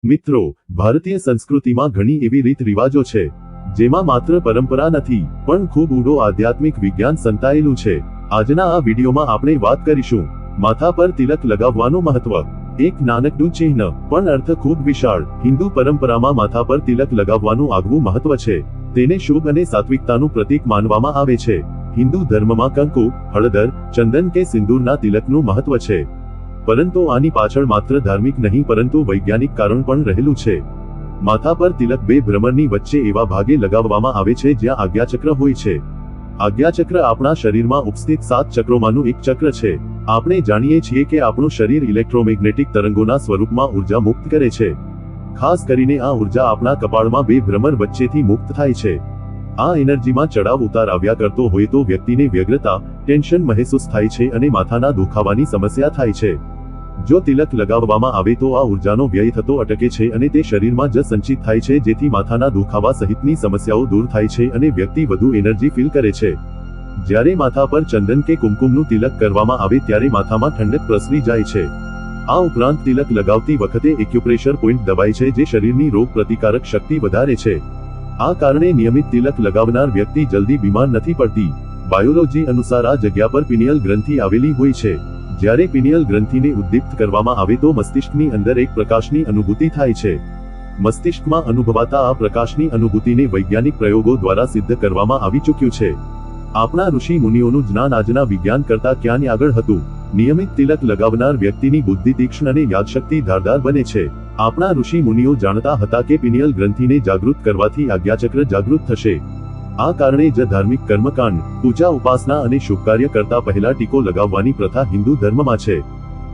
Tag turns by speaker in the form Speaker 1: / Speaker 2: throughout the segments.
Speaker 1: મિત્રો, ભારતીય સંસ્કૃતિમાં ઘણી એવી રીત રિવાજો છે જેમાં માત્ર પરંપરા નથી પણ ખૂબ ઊંડો આધ્યાત્મિક વિજ્ઞાન સંતાયેલું છે. આજના આ વિડીયોમાં આપણે વાત કરીશું માથા પર તિલક લગાવવાનું મહત્વ. એક નાનકડું ચિહ્ન પણ અર્થ ખૂબ વિશાળ. હિન્દુ પરંપરામાં માથા પર તિલક લગાવવાનું આગવું મહત્વ છે. તેને શુભ અને સાત્વિકતાનું પ્રતીક માનવામાં આવે છે. હિન્દુ ધર્મમાં કંકુ, હળદર, ચંદન કે સિંદૂરના તિલકનું મહત્વ છે. પરંતુ આની પાછળ માત્ર ધાર્મિક નહીં પરંતુ વૈજ્ઞાનિક કારણ પણ રહેલું છે. માથા પર તિલક બે ભ્રમરની વચ્ચે એવા ભાગે લગાવવામાં આવે છે જ્યાં આજ્ઞાચક્ર હોય છે. આજ્ઞાચક્ર આપણા શરીરમાં ઉપસ્થિત 7 ચક્રોમાંનું એક ચક્ર છે. આપણે જાણીએ છીએ કે આપણું શરીર ઇલેક્ટ્રોમેગ્નેટિક તરંગોના સ્વરૂપમાં ઉર્જા મુક્ત કરે છે. ખાસ કરીને આ ઉર્જા આપણા કપાળમાં બે ભ્રમર વચ્ચેથી મુક્ત થાય છે. આ એનર્જીમાં ચડાવ ઉતાર આવ્યા કરતો હોય તો વ્યક્તિને વ્યગ્રતા, ટેન્શન મહેસૂસ થાય છે અને માથાના દુખાવાની સમસ્યા થાય છે. જો તિલક લગાવવામાં આવે તો આ ઉર્જાનો વ્યય થતો અટકે છે અને તે શરીરમાં જ સંચિત થાય છે, જેથી માથાના દુખાવા સહિતની સમસ્યાઓ દૂર થાય છે અને વ્યક્તિ વધુ એનર્જી ફીલ કરે છે. જ્યારે માથા પર ચંદન કે કુમકુમનું તિલક કરવામાં આવે ત્યારે માથામાં ઠંડક પ્રસરી જાય છે. આ ઉપરાંત તિલક લગાવતી વખતે એક્યુપ્રેશર પોઈન્ટ દબાય છે જે શરીરની રોગ પ્રતિકારક શક્તિ વધારે છે. આ કારણે નિયમિત તિલક લગાવનાર વ્યક્તિ જલ્દી બીમાર નથી પડતી. બાયોલોજી અનુસાર આ જગ્યા પર પિનિયલ ગ્રંથિ આવેલી હોય છે. જ્યારે પિનિયલ ગ્રંથિને ઉદ્દીપ્ત કરવામાં આવે તો મસ્તિષ્કની અંદર એક પ્રકાશની અનુભૂતિ થાય છે. મસ્તિષ્કમાં અનુભવાતા આ પ્રકાશની અનુભૂતિને વૈજ્ઞાનિક પ્રયોગો દ્વારા સિદ્ધ કરવામાં આવી ચૂક્યું છે. આપણા ઋષિ મુનિઓનું જ્ઞાન આજના વિજ્ઞાન કરતા ક્યાંય આગળ હતું. નિયમિત તિલક લગાવનાર વ્યક્તિની બુદ્ધિ તીક્ષ્ણ અને યાદશક્તિ ધારદાર બને છે. આપણા ઋષિ મુનિઓ જાણતા હતા કે પિનિયલ ગ્રંથિને જાગૃત કરવાથી આજ્ઞાચક્ર જાગૃત થશે. આ કારણે જ ધાર્મિક કર્મકાંડ, પૂજા, ઉપાસના અને શુભ કાર્ય કરતા પહેલા ટીકો લગાવવાની પ્રથા હિન્દુ ધર્મમાં છે.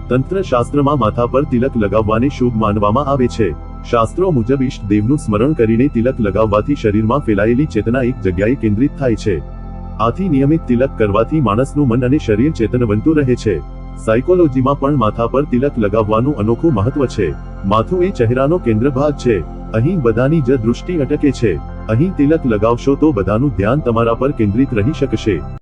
Speaker 1: તંત્ર શાસ્ત્રમાં માથા પર તિલક લગાવવાને શુભ માનવામાં આવે છે. શાસ્ત્રો મુજબ ઈષ્ટ દેવનું સ્મરણ કરીને તિલક લગાવવાથી શરીરમાં ફેલાયેલી ચેતના એક જગ્યાએ કેન્દ્રિત થાય છે. આથી નિયમિત તિલક કરવાથી માણસનું મન અને શરીર ચેતનવંતું રહે છે. સાયકોલોજીમાં પણ માથા પર તિલક લગાવવાનું અનોખું મહત્વ છે. માથું એ ચહેરાનો કેન્દ્ર ભાગ છે. અહીં બધાની જ દૃષ્ટિ અટકે છે. અહીં તિલક લગાવશો તો બધાનું ધ્યાન તમારા પર કેન્દ્રિત રહી શકશે.